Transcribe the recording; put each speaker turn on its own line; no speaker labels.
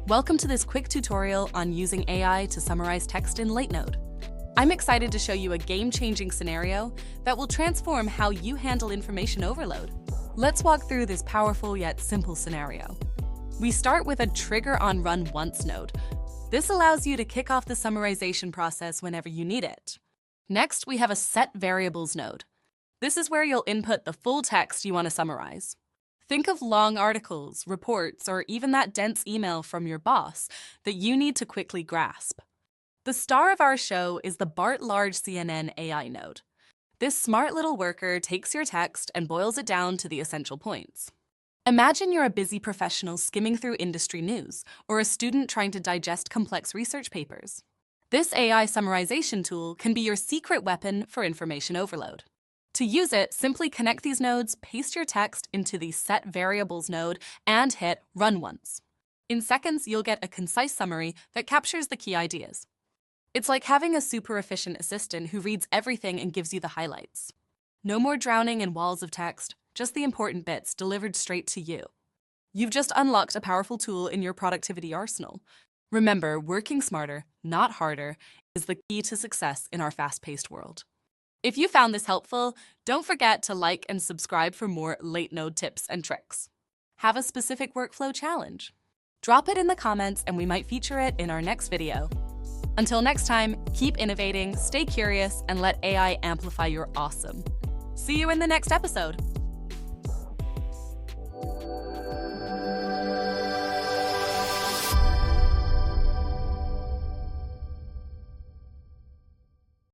Welcome to this quick tutorial on using AI to summarize text in LateNode. I'm excited to show you a game-changing scenario that will transform how you handle information overload. Let's walk through this powerful yet simple scenario. We start with a trigger on Run Once node. This allows you to kick off the summarization process whenever you need it. Next, we have a Set Variables node. This is where you'll input the full text you want to summarize. Think of long articles, reports, or even that dense email from your boss that you need to quickly grasp. The star of our show is the BART Large CNN AI node. This smart little worker takes your text and boils it down to the essential points. Imagine you're a busy professional skimming through industry news, or a student trying to digest complex research papers. This AI summarization tool can be your secret weapon for information overload. To use it, simply connect these nodes, paste your text into the Set Variables node, and hit Run Once. In seconds, you'll get a concise summary that captures the key ideas. It's like having a super efficient assistant who reads everything and gives you the highlights. No more drowning in walls of text, just the important bits delivered straight to you. You've just unlocked a powerful tool in your productivity arsenal. Remember, working smarter, not harder, is the key to success in our fast-paced world. If you found this helpful, don't forget to like and subscribe for more LateNode tips and tricks. Have a specific workflow challenge? Drop it in the comments and we might feature it in our next video. Until next time, keep innovating, stay curious, and let AI amplify your awesome. See you in the next episode.